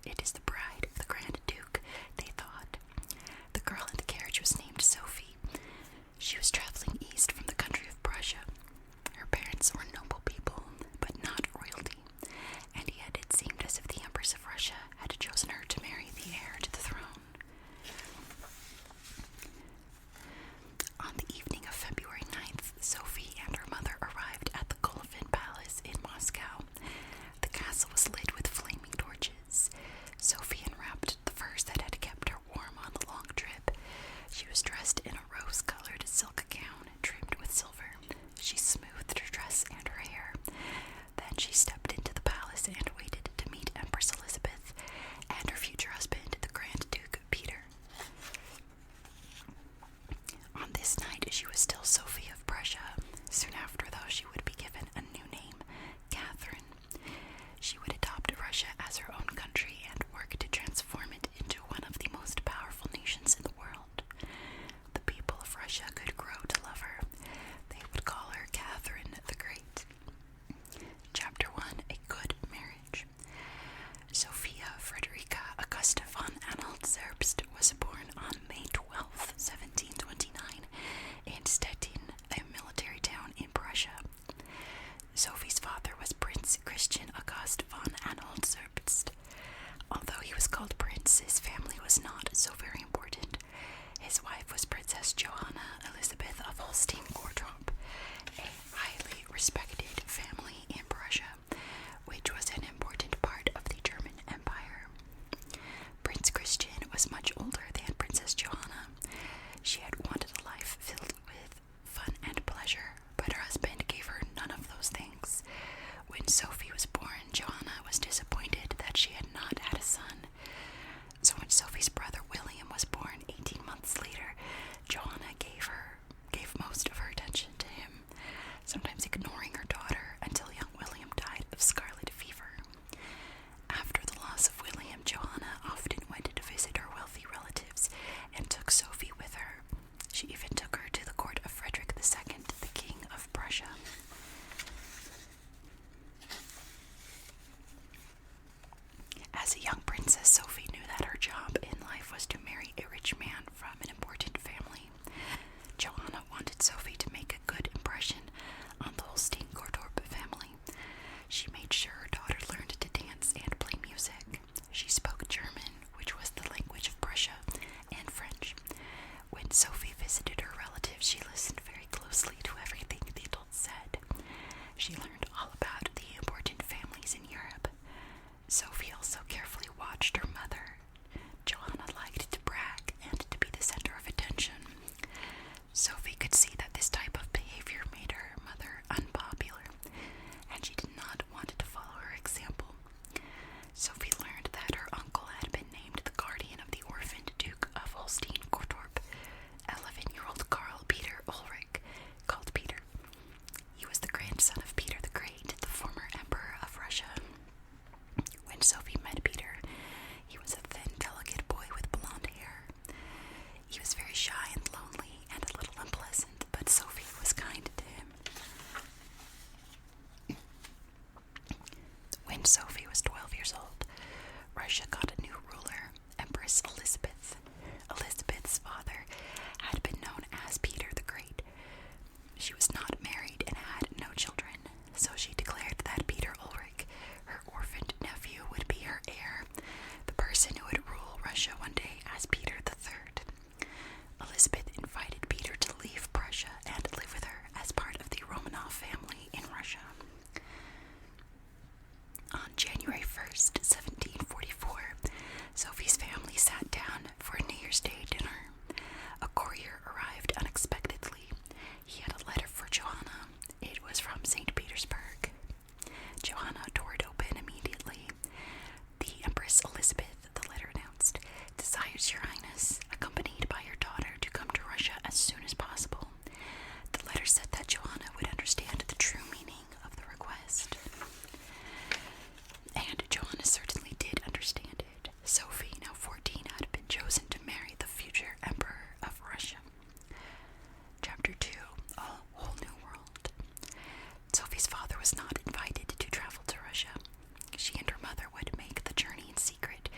It is the bride of the Grand Duke, they thought. The girl in the carriage was named Sophie. She was traveling east from the country of Prussia. Her parents were noble people, but not royalty, and yet it seemed as if the Empress of Russia had chosen her to marry the heir to the throne. On the evening of February 9th, Sophie and her mother arrived at the Golovin Palace in Moscow. The castle was lit with flaming torches. Sophie unwrapped the furs that had kept her warm on the long trip. She was dressed in a rose-colored silk gown trimmed with silver. She smoothed her dress and her hair. Then she stepped into the palace and waited to meet Empress Elizabeth and her future husband, the Grand Duke Peter. On this night, she was still Sophie of Prussia. Soon after, though, she would be given a new name, Catherine. She would adopt Russia as her own country and work to transform it into one of the most powerful nations in the world. The people of Russia could grow to love her. They would call her Catherine the Great. Chapter 1: A Good Marriage. Sophia Frederica Augusta von Anhalt-Zerbst was born on May 12, 1729, in Stettin, a military town in Prussia. Sophie's father was Prince Christian August von Anhalt-Zerbst. Although he was called Prince, his family was not so very important. His wife was Princess Johanna Elizabeth of Holstein-Gottorp, a highly respected family in Prussia, which was an important part of the German Empire. Prince Christian was much older than Princess Johanna. She had wanted a life filled with fun and pleasure, but her husband gave her none of those things. When Sophie was born, Johanna was disappointed that she had not had a son. So when Sophie's brother William was born 18 months later, Johanna gave most of her attention to him, sometimes ignoring her daughter until young William died of scarlet fever. After the loss of William, Johanna often went to visit her wealthy relatives and took Sophie with her. She even took her to the court of Frederick II, the King of Prussia. As a young princess, Sophie knew that her job in life was to marry a rich man from an important family. Johanna wanted Sophie to make a good impression on the Holstein-Gottorp family. She made sure her daughter learned to dance and play music. She spoke German, which was the language of Prussia, and French. When Sophie visited her relatives, she listened very closely to everything the adults said. She learned all about the important families in Europe. Sophie also carefully watched her mother. Johanna liked to brag and to be the center of attention. Sophie could see that this type of behavior made her mother unpopular, and she did not want to follow her example. Sophie learned that her uncle had been named the guardian of the orphaned Duke of Holstein-Gottorp, 11-year-old Karl Peter Ulrich, called Peter. He was the grandson of Peter the Great, the former emperor of Russia. When Sophie met Peter, he was a thin, delicate boy with blonde hair. He was very shy and lonely and a little unpleasant, but Sophie was kind to him. When Sophie was 12 years old, Russia got a new ruler, Empress Elizabeth. Elizabeth's father had been known as Peter the Great. She was not married and had no children, so she declared that Peter Ulrich, her orphaned nephew, would be her heir, the person who would rule Russia one day as Peter III. Elizabeth invited Peter to leave Prussia and live with her as part of the Romanov family in Russia. On January 1st, 1744, Sophie's family sat down for a New Year's Day dinner. A courier arrived unexpectedly. He had a letter for Johanna. It was from St. Petersburg. Johanna tore it open immediately. The Empress Elizabeth, the letter announced, desires Your Highness, accompanied by your daughter, to come to Russia as soon as possible. The letter said that Johanna would understand the true meaning of the request. And Johanna certainly did understand it. Sophie, now 14, had been chosen to marry the future Emperor of Russia. Chapter 2: A Whole New World. Sophie's father was not invited to travel to Russia. She and her mother would make the journey in secret,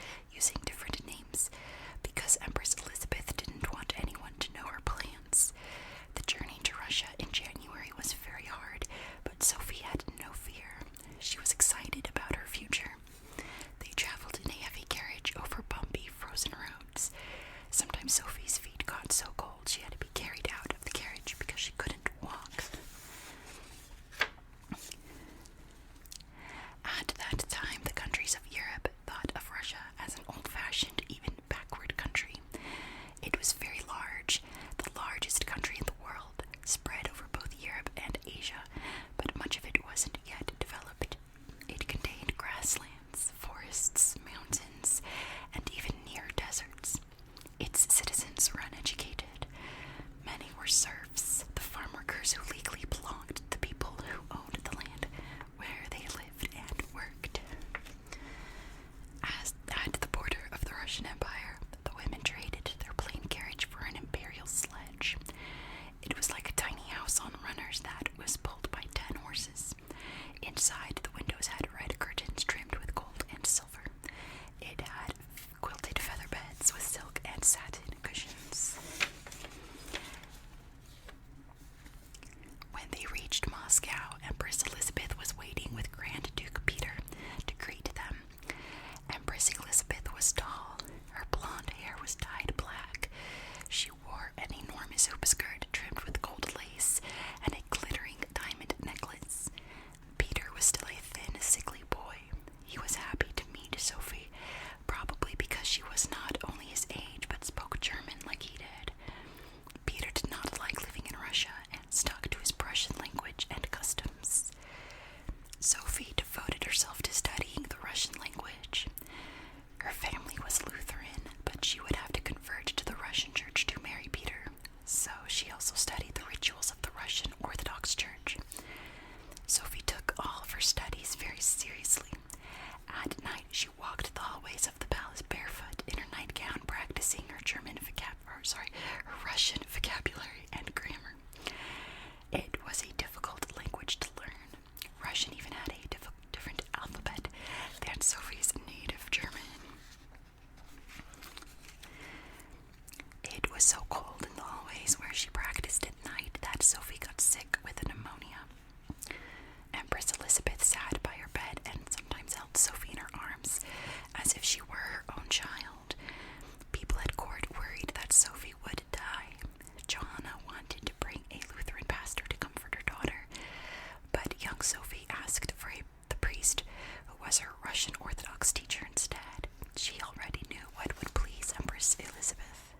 Orthodox teacher instead. She already knew what would please Empress Elizabeth.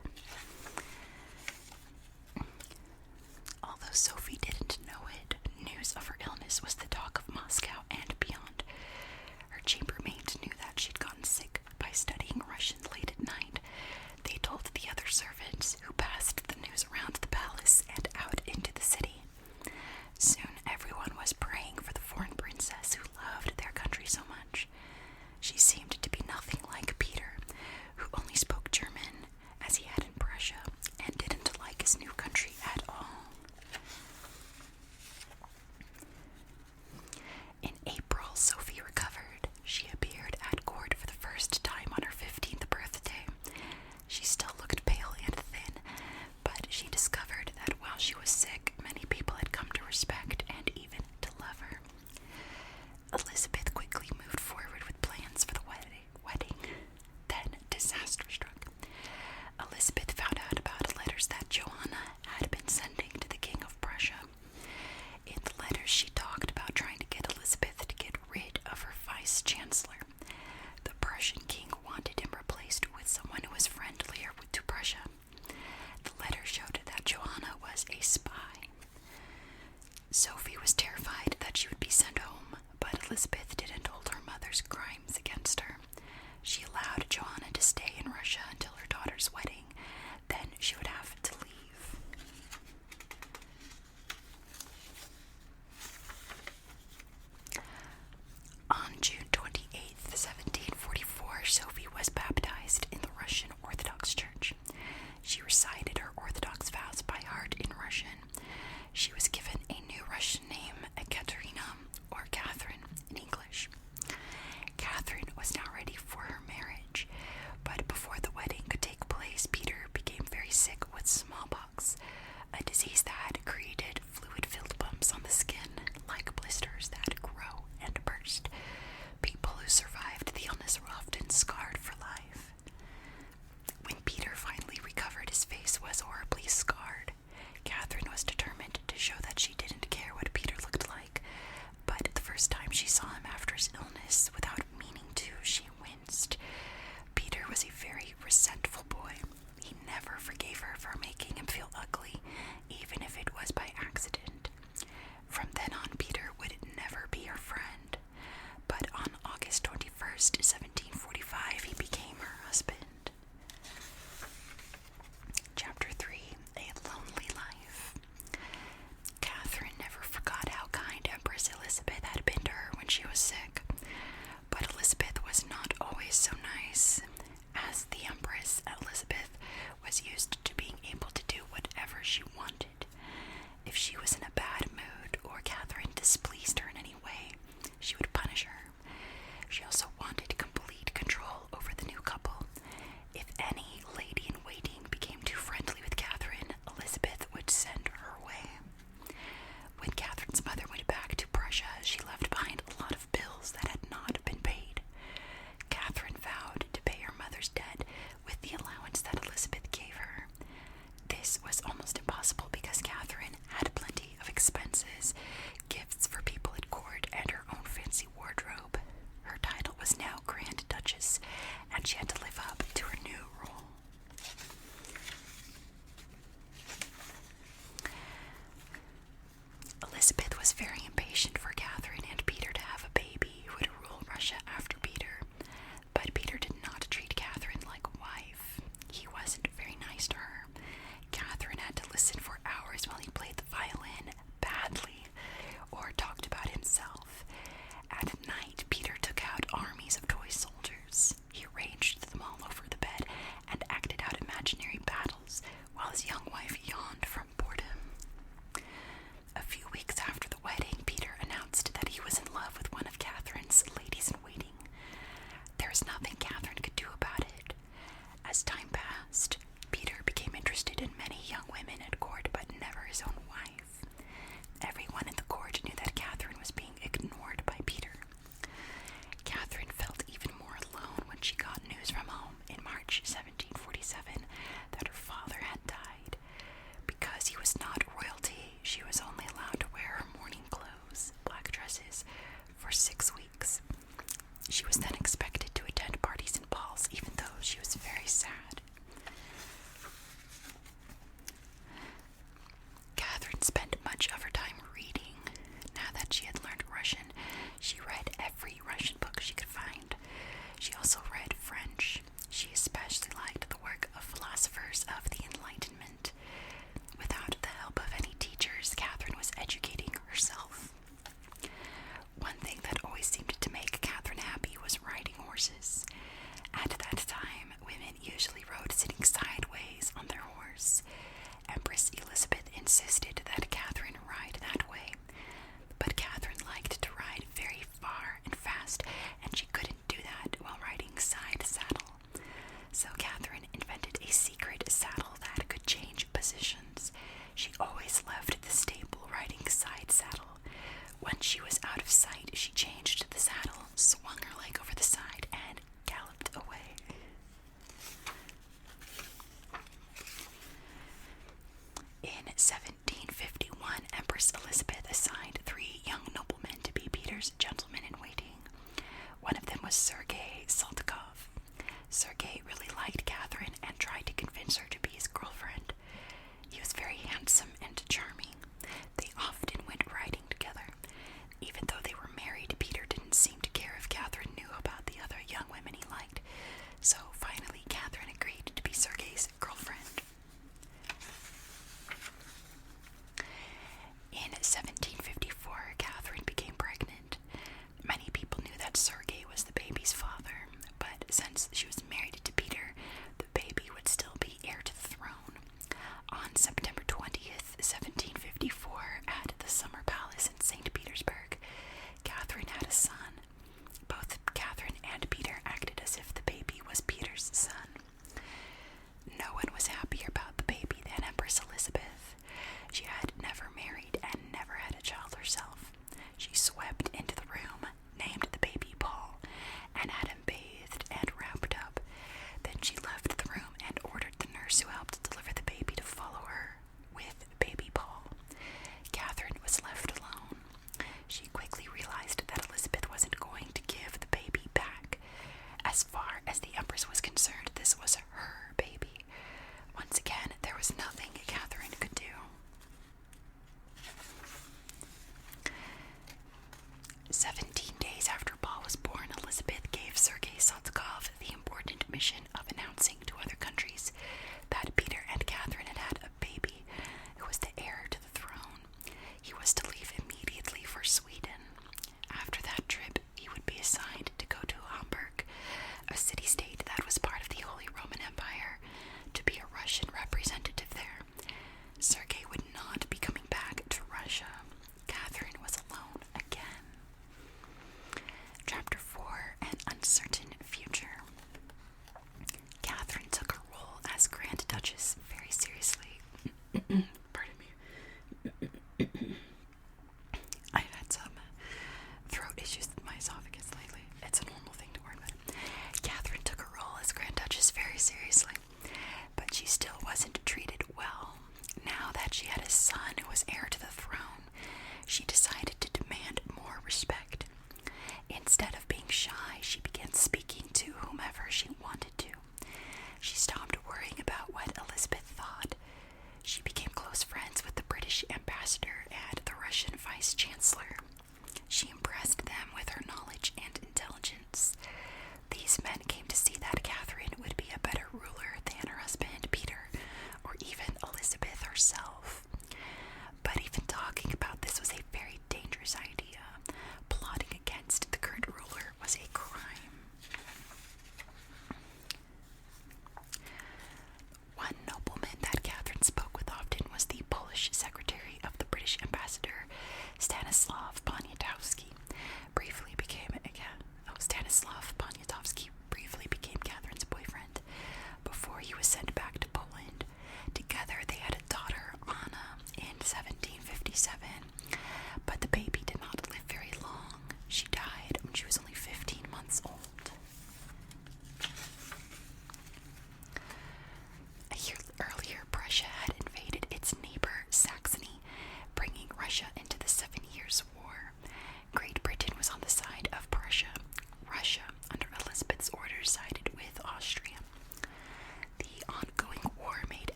Although Sophie didn't know it, news of her illness was the talk of Moscow and beyond. Her chambermaids knew that she'd gotten sick by studying Russian late at night. They told the other servants, who passed the news around the palace and out into the city. Soon everyone was praying for the foreign princess who loved their country so much. She seemed to be nothing like Peter, who only spoke German, as he had in Prussia, and didn't like his new country at all. In April, Sophie recovered. She appeared at court for the first time on her 15th birthday. She still looked pale and thin, but she discovered that while she was sick, many people had come to respect and even to love her. Elizabeth quickly moved forward with plans for the wedding. Then disaster struck. Elizabeth found out about letters that Joanna had been sending to the King of Prussia. In the letters, she talked about trying to get Elizabeth to get rid of her vice-chancellor. The Prussian king wanted him replaced with someone who was friendlier to Prussia. The letter showed that Joanna was a spy. Sophie was terrified that she would be sent home, but Elizabeth didn't hold her mother's crimes against her. She allowed Joanna to stay in Russia until her daughter's wedding. Then she would have to leave. On June 28th, 1744, Sophie was baptized in the Russian Orthodox Church. She recited her Orthodox vows by heart in Russian. She was given a new Russian name, Ekaterina, or Catherine in English. Catherine was now ready for her marriage, but before the wedding could take place, Peter became very sick with smallpox, a disease that had created fluid-filled bumps on the skin, like blisters that grow and burst. People who survived the illness were often scarred for life. When Peter finally recovered, his face was horribly scarred. Catherine was determined to show that she didn't care what Peter looked like, but the first time she saw him after his illness, without meaning to, she winced. Peter was a very resentful boy. He never forgave her for making him feel ugly, even if it was by accident. From then on, Peter would never be her friend. But on August 21st, 1745, he became her husband. Chapter 3, A Lonely Life. Catherine never forgot how kind Empress Elizabeth had been to her when she was sick. But Elizabeth was not always so nice. As the Empress, Elizabeth was used to being able to do whatever she wanted. If she was in a bad mood or Catherine displeased her in any way, she would punish her. She also wanted complete control over the new couple. If any lady-in-waiting became too friendly with Catherine, Elizabeth would send her away. When Catherine's mother went back to Prussia, she left behind a lot of bills that had not been paid. Catherine vowed to pay her mother's debt with the allowance that Elizabeth gave her. This was almost impossible because Catherine had plenty of expenses, gifts for people at court, and her own fancy wardrobe. Her title was now Grand Duchess, and she had to live up to her new role. Elizabeth was very impatient for Catherine and Peter to have a baby who would rule Russia after Peter, but Peter did not treat Catherine like a wife. He wasn't very nice to her. Catherine had to listen for hours while he played the violin badly or talked about himself. At night, Peter took out armies of toy soldiers. He arranged them all over the bed and acted out imaginary battles while his young wife yawned from boredom. A few weeks after the wedding, Peter announced that he was in love with one of Catherine's ladies-in-waiting. There was nothing Catherine could do about it. As time passed, Peter became interested in many young women at court, but never his own wife. Everyone in the court knew that Catherine was being ignored by Peter. Catherine felt even more alone when she got news from home in March 1747 that her father had died. Because he was not royalty, she was only allowed to wear her mourning clothes, black dresses, for 6 weeks. She was then expected to At that time, women usually rode sitting sideways on their horse. Empress Elizabeth insisted that Catherine ride that way, but Catherine liked to ride very far and fast, and she couldn't do that while riding side saddle. So Catherine invented a secret saddle that could change positions. She always left the stable riding side saddle. When she was out of sight, she changed the saddle, swung her leg over the side, and galloped away. In 1751, Empress Elizabeth assigned 3 young noblemen to be Peter's gentlemen-in-waiting. One of them was Sergei Saltykov. Sergei really liked Catherine and tried to convince her to be his girlfriend. He was very handsome and charming. They often went riding together. Even though they were married, Peter didn't seem to care if Catherine knew about the other young women he liked. So finally, Catherine agreed to be Sergei's girlfriend. In 1754, Catherine became pregnant. Many people knew that Sergei was the baby's father, but since she was married to Peter, the baby would still be heir to the throne. On September 20th, 1754, at the Summer Palace in St. Petersburg, Catherine had a son. Both Catherine and Peter acted as if the baby was Peter's son. No one was happier about the baby than Empress Elizabeth. She had never married and never had a child herself. She swept into the room, named the baby Paul, and had him bathed and wrapped up. Then she left the room and ordered the nurse who helped deliver the baby to follow her with baby Paul. Catherine was left alone. She quickly realized that Elizabeth wasn't going to give the baby back. As far as the Empress was concerned, this was her baby. Once again, there was nothing Catherine could do. 17 days after Paul was born, Elizabeth gave Sergei Saltykov the important mission of announcing to other countries that Peter and Catherine had had a baby who was the heir to the throne. He was to leave immediately for Sweden. After that trip, he would be assigned to go to Hamburg, a city-state that was part of the Holy Roman Empire, to be a Russian representative there. Sergei would not be coming back to Russia. Catherine was alone again. Chapter 4, An Uncertain Future. Catherine took her role as Grand Duchess very seriously. Pardon me. I've had some throat issues with my esophagus lately. It's a normal thing to worry about. Catherine took her role as Grand Duchess very seriously, but she still wasn't treated well. Now that she had a son who was heir to the throne, she decided to demand more respect. Instead of being shy, she began speaking to whomever she wanted to. She stopped worrying about what Elizabeth thought. She became close friends with the British ambassador and the Russian vice-chancellor. She impressed them with her knowledge and intelligence. These men came to see that Catherine would be a better ruler than her husband Peter, or even Elizabeth herself. But even talking about this was a very dangerous idea. Plotting against the current ruler was a crime. One nobleman that Catherine spoke with often was the Polish secretary of the British ambassador, Stanislav Poniatowski. Stanislav Poniatowski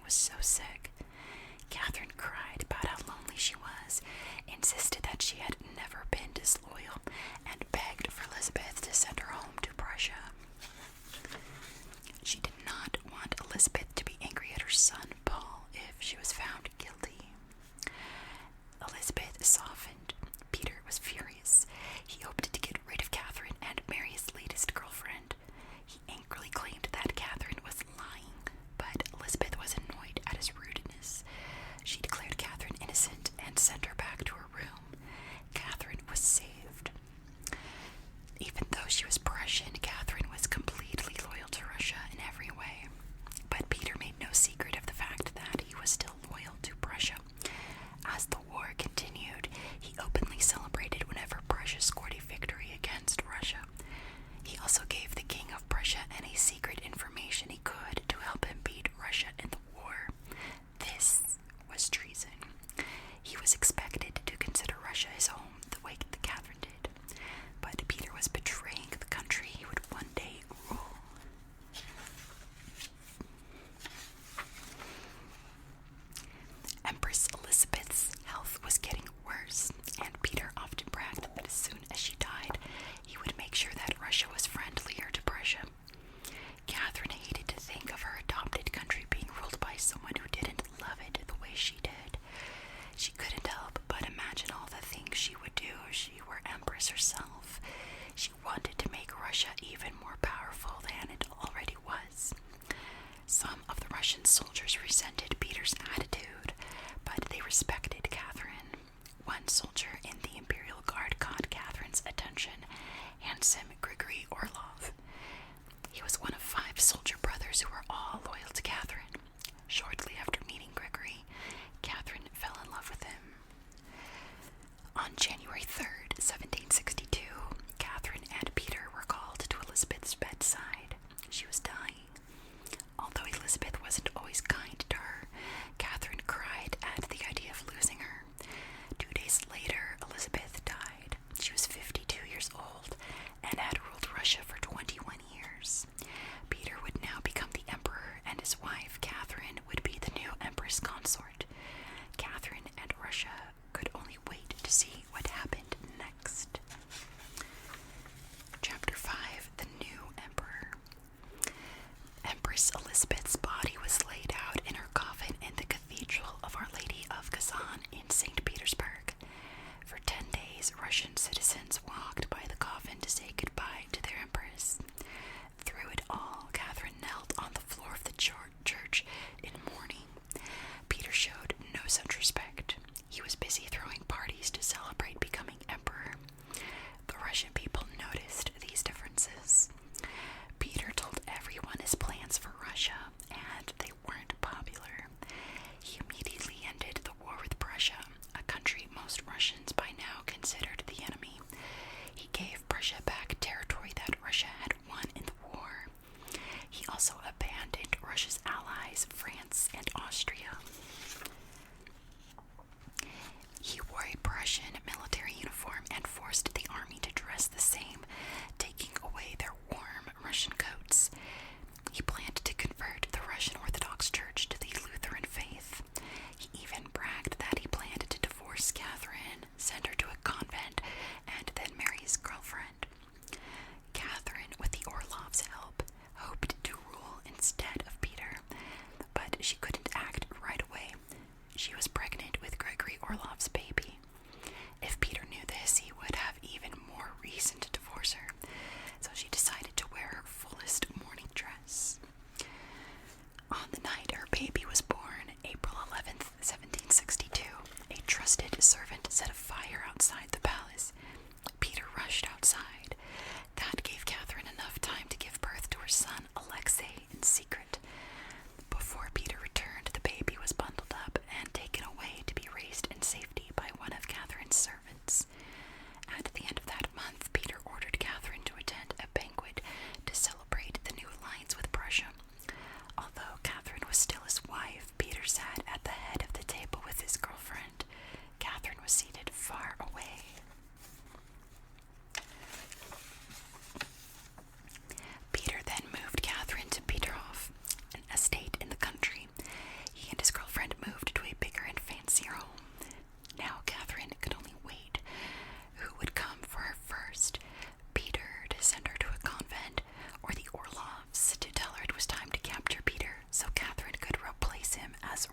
was so sick. Catherine cried about how lonely she was, insisted that she had never been disloyal, and begged for Elizabeth to send her home to Prussia. She did not want Elizabeth to be angry at her son, Paul, if she was found guilty. Elizabeth softened. Peter was furious. He hoped to get rid of Catherine and marry his latest girlfriend. He angrily claimed that Catherine was lying, but Elizabeth was annoyed at his rudeness. She declared Catherine innocent and sent her back to her room. Catherine was saved. Even though she was Prussian, Catherine was completely loyal to Russia in every way. But Peter made no secret of the fact that he was still loyal to Prussia. As the war continued, he openly celebrated whenever Prussia scored a victory against Russia. He also gave the King of Prussia any secret information he could to help him beat Russia in the war. This was treason. He was expected to consider Russia his home the way that Catherine did. But Peter was betraying the country he would one day rule. Empress Elizabeth's health was getting worse, and Peter often bragged that as soon as she died, he would make sure that Russia was friendlier to Prussia. Catherine hated to think of her adopted country being ruled by someone who didn't love it the way she did. She couldn't help but imagine all the things she would do if she were empress herself. She wanted to make Russia even more powerful than it already was. Some of the Russian soldiers resented Peter's attitude, but they respected Catherine. One soldier in the Imperial Guard caught Catherine's attention, handsome Grigory Orlov. He was one of 5 soldier brothers who were all loyal to Catherine. Shortly after meeting Grigory, Catherine fell in love with him. On January 3rd, 1762, Catherine and Peter were called to Elizabeth's bedside. She was dying. Although Elizabeth wasn't always kind to her, Catherine cried at the idea of losing her. 2 days later, Elizabeth died. She was 52 years old and had ruled Russia for 21 years. Peter would now become the emperor, and his wife, Catherine, would be the new empress consort. Catherine and Russia could only wait to see what happened next. Chapter 5: The New Emperor. Empress Elizabeth's body was laid out in her coffin in the Cathedral of Our Lady of Kazan in St. Petersburg. For 10 days, Russian citizens walked by the coffin to say goodbye to their empress. Through it all, Catherine knelt on the floor of the church in mourning. Peter showed no such respect. He was busy throwing parties to celebrate becoming emperor. The Russian people noticed these differences. Peter told everyone his plans for Russia, and they weren't popular. He immediately ended the war with Prussia, a country most Russians by now considered the enemy. He gave Prussia back territory that Russia had won in the war. He also abandoned Russia's allies, France and Austria. He wore a Prussian military uniform and forced the army to dress the same, taking away their warm Russian coats. He planned to convert the Russian Orthodox Church to the Lutheran faith. He even bragged that he planned to divorce Catherine, send her to a convent, and then marry his girlfriend. Catherine, with the Orlovs' help, hoped to rule instead of Peter, but she couldn't act right away. She was pregnant with Grigory Orlov's baby. If Peter knew this, he would have even more reason to divorce her, so she decided to wear her fullest mourning dress. On the night her baby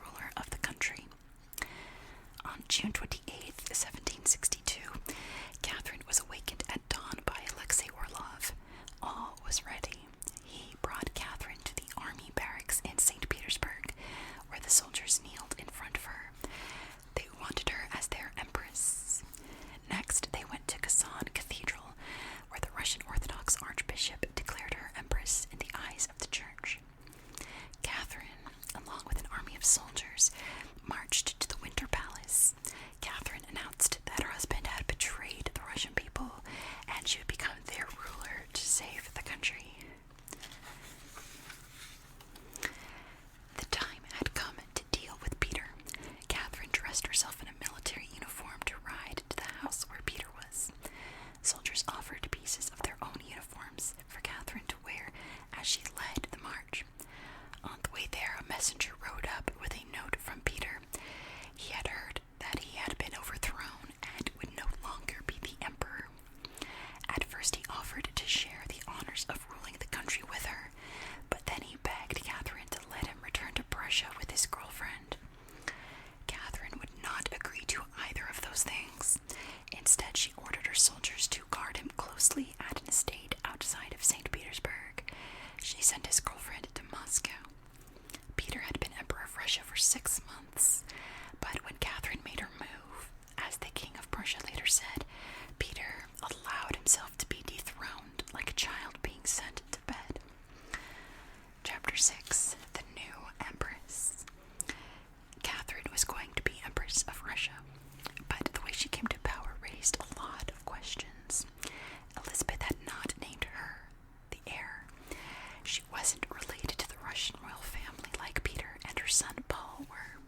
ruler of the country. On June 28th, 1762, Catherine was awakened at dawn by Alexei Orlov. All was ready. He brought Catherine to the army barracks in St. Petersburg, where the soldiers kneeled in front of her. They wanted her as their empress. Next, they went to Kazan Cathedral, where the Russian Orthodox Archbishop declared her empress in the eyes of the church. Catherine, along with an army of soldiers, marched to the Winter Palace. Catherine announced that her husband had betrayed the Russian people, and she would become their ruler to save the country. The time had come to deal with Peter. Catherine dressed herself in a military uniform to ride to the house where Peter was. Soldiers offered pieces of their own uniforms for Catherine to wear as she led the march. On the way there, a messenger rode up with a note from Peter. He had heard that he had been overthrown and would no longer be the emperor. At first, he offered to share the honors of ruling the country with her, but then he begged Catherine to let him return to Prussia with his girlfriend. Catherine would not agree to either of those things. Instead, she ordered her soldiers to guard him closely at an estate outside of St. Petersburg. She sent his girlfriend to Moscow. Peter had been emperor of Russia for 6 months, but when Catherine made her move, as the king of Prussia later said, Peter allowed himself to be dethroned like a child being sent to bed. Chapter 6. The New Empress. Catherine was going to be Empress of Russia, but the way she came to power raised a lot of questions. Elizabeth had not named her the heir. She wasn't related to the Russian royal family like Peter and her son Paul were.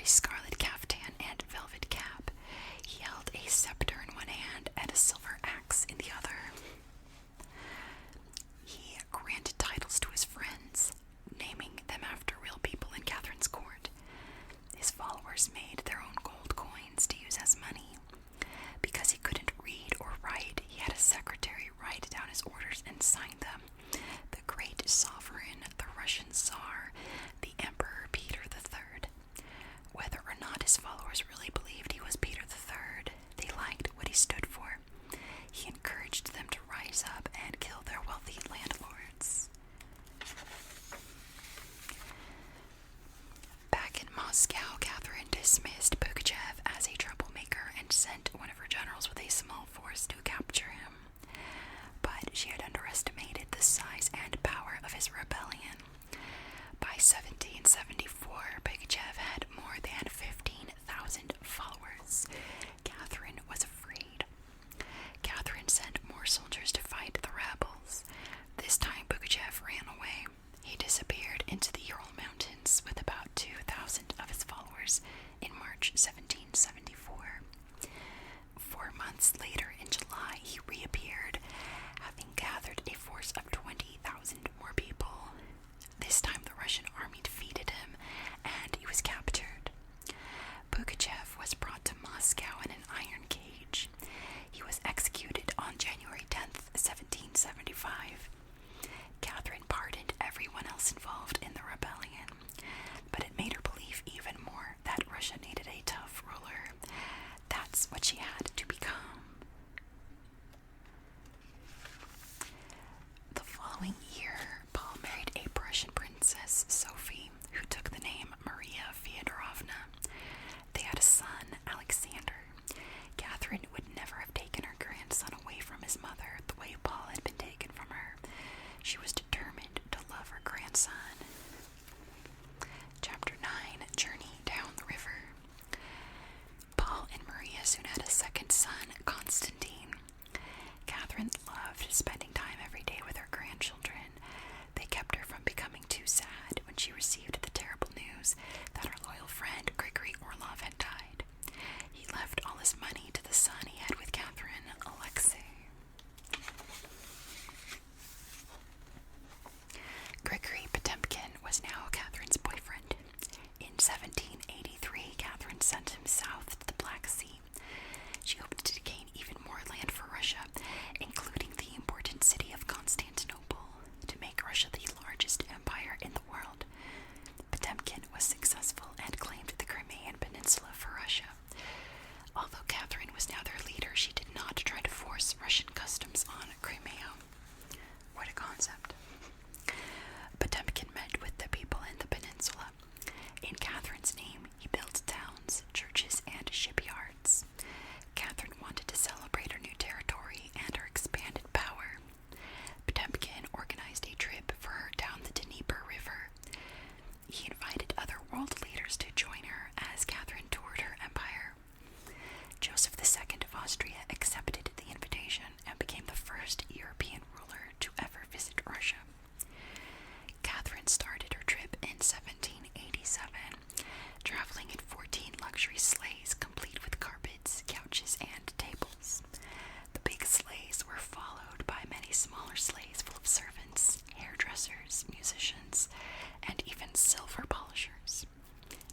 a scarlet caftan and velvet cap. He held a scepter in one hand and a silver axe in the other. He granted titles to his friends, naming them after real people in Catherine's court. His followers made their own gold coins to use as money. Because he couldn't read or write, he had a secretary write down his orders and sign them. The great sovereign, the Russian Tsar, the Emperor Peter III. Whether or not his followers really believed he was Peter III, they liked what he stood for. He encouraged them to rise up and kill their wealthy landlords. Back in Moscow, Catherine dismissed Pugachev as a troublemaker and sent one of her generals with a small force to capture him. But she had underestimated the size and power of his rebellion. By 1774, Pugachev had more than 15,000 followers. Catherine was afraid. Catherine sent more soldiers to fight the rebels. This time Pugachev ran away. He disappeared into the Ural Mountains with about 2,000 of his followers in March 1774. 4 months later, in July, he reappeared, having gathered a force of 20,000 more people. This time the Russian army defeated him, and he was captured. Pugachev was brought to Moscow in an iron cage. He was executed on January 10th, 1775. Catherine pardoned everyone else involved in the rebellion, but it made her believe even more that Russia needed a tough ruler. That's what she had to become. The following year, Paul married a Prussian princess, Sophie, who took the name Maria Feodorovna. They had a son, Alexander. Catherine would never have taken her grandson away from his mother the way Paul had been taken from her. She was determined to love her grandson. Chapter 9, Journey Down the River. Paul and Maria soon had a second son, Constantine. Catherine loved spending time every day with her grandchildren. They kept her from becoming too sad when she received the terrible news that her loyal friend Grigory Orlov had died. He left all his money to the son he had with Catherine, Alexei. Grigory Potemkin was now Catherine's boyfriend. In 1783, Catherine sent him south to the Black Sea. She hoped to gain even more land for Russia, including the important city of Constantinople, to make Russia the largest empire in the world. Potemkin was successful and claimed the Crimean Peninsula for Russia. Although Catherine was now their leader, she did not try to force Russian customs on Crimea. What a concept. Potemkin met with the people in the peninsula. In Catherine's name, he built towns, churches, and shipyards. Catherine wanted to celebrate her new territory and her expanded power. Potemkin organized a trip for her down the Dnieper River. He invited other world leaders to join her as Catherine toured her empire. Joseph II of Austria accepted the invitation and became the first European ruler to ever visit Russia. Catherine started her trip in 1787, traveling in 14 luxury sleighs complete with carpets, couches, and tables. The big sleighs were followed by many smaller sleighs full of servants, hairdressers, musicians, and even silver polishers.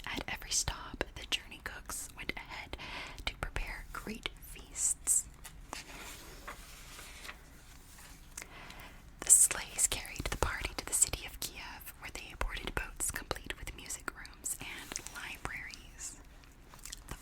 At every stop, the journey cooks went ahead to prepare great feasts. The sleighs carried the party to the city of Kiev, where they boarded boats complete with music rooms and libraries. The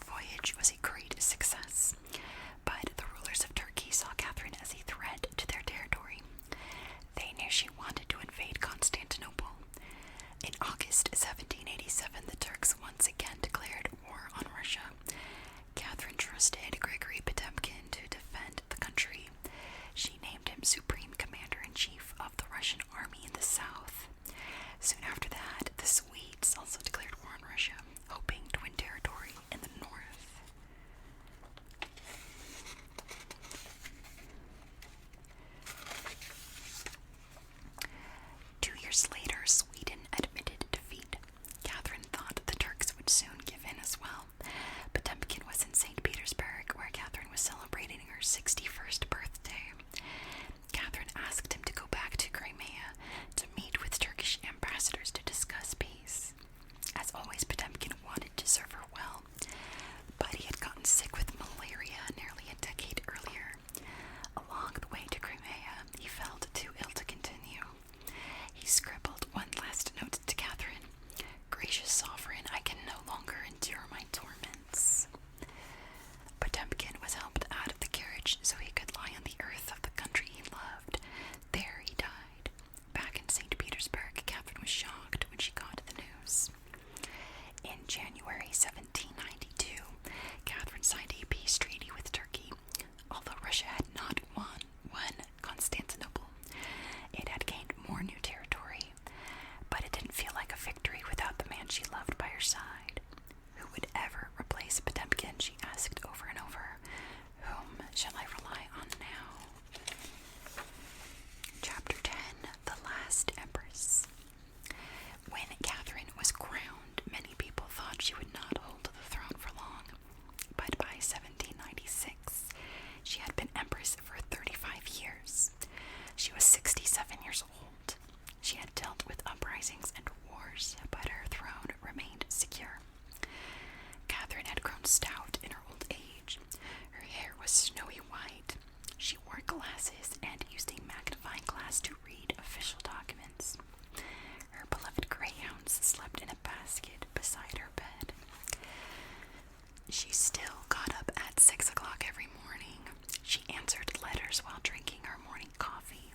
She still got up at 6 o'clock every morning. She answered letters while drinking her morning coffee.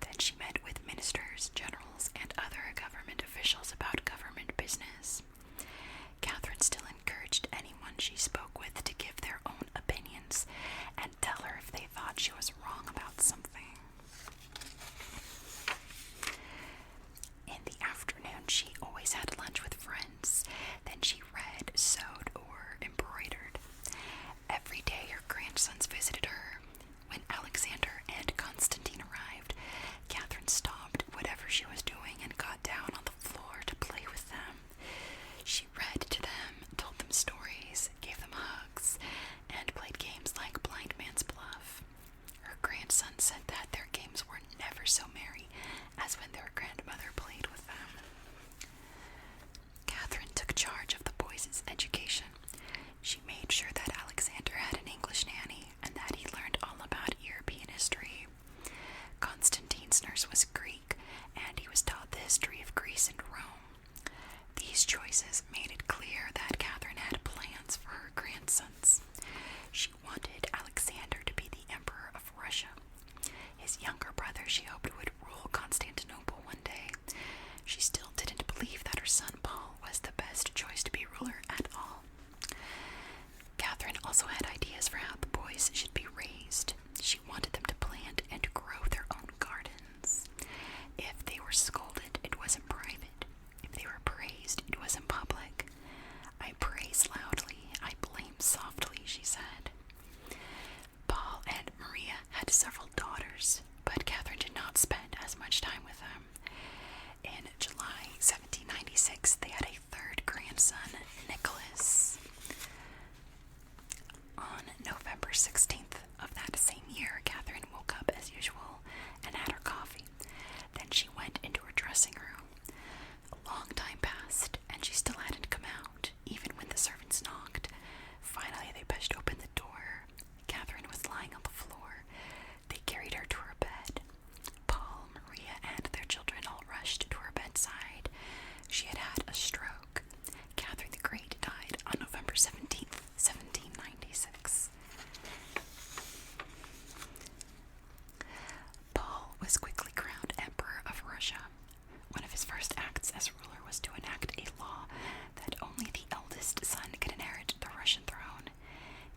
Then she met with ministers, generals, and other government officials about government business. Catherine still encouraged anyone she spoke with to give their own opinions and tell her if they thought she was wrong about something. In the afternoon, she always had lunch with friends. Then she read, sewed, or embroidered. Every day her grandsons visited her. When Alexander and Constantine arrived, Catherine stopped whatever she was doing and got down on the floor to play with them. She read to them, told them stories, gave them hugs, and played games like Blind Man's Bluff. Her grandson said that their games were never so merry as when their grandmother played with them. Catherine took charge of the boys' education. She made sure that Alexander had an English nanny and that he learned all about European history. Constantine's nurse was Greek, and he was taught the history of Greece and Rome. These choices made it clear that Catherine had plans for her grandsons. She wanted Alexander to be the Emperor of Russia. His younger brother she hoped would rule Constantinople one day. She still didn't believe that her son Paul was the best choice to be ruler at all. Catherine also had ideas for how the boys should be raised. She wanted them to plant and grow their own gardens. If they were scolded, it was in private. If they were praised, it was in public. I praise loudly, I blame softly, she said. Paul and Maria had several daughters, but Catherine did not spend as much time with them. In July 1796, they had a third grandson, Nicholas. On November 16th of that same year, Catherine woke up as usual and had her coffee. Then she went into her dressing room. A long time passed, and she still hadn't come out, even when the servants knocked. Finally, they pushed open the door. Catherine was lying on the floor. They carried her to her bed. Paul, Maria, and their children all rushed to her bedside. She had had a stroke. Catherine the Great died on November 17th, 1796. Paul was quickly crowned Emperor of Russia. One of his first acts as ruler was to enact a law that only the eldest son could inherit the Russian throne.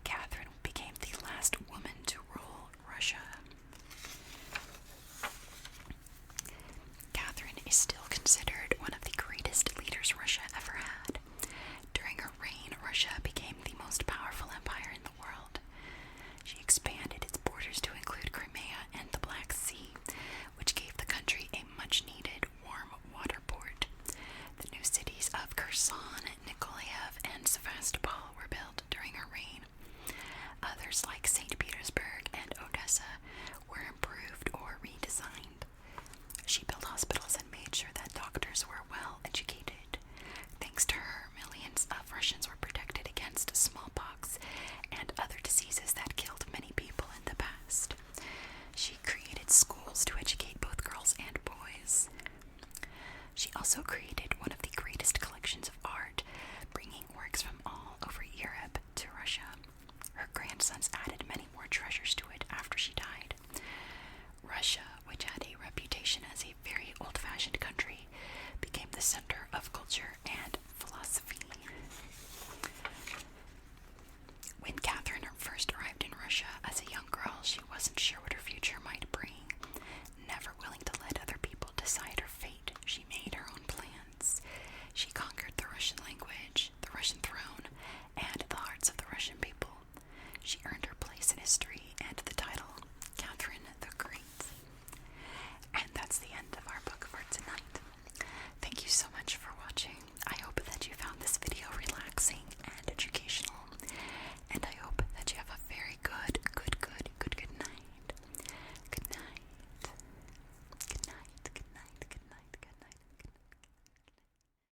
Catherine became the last woman to rule Russia. Catherine is still considered one of the greatest leaders Russia ever had. During her reign, Russia became the most powerful empire in the world. She expanded its borders to include Crimea and the Black Sea, which gave the country a much-needed warm water port. The new cities of Kherson, Nikolaev, and Sevastopol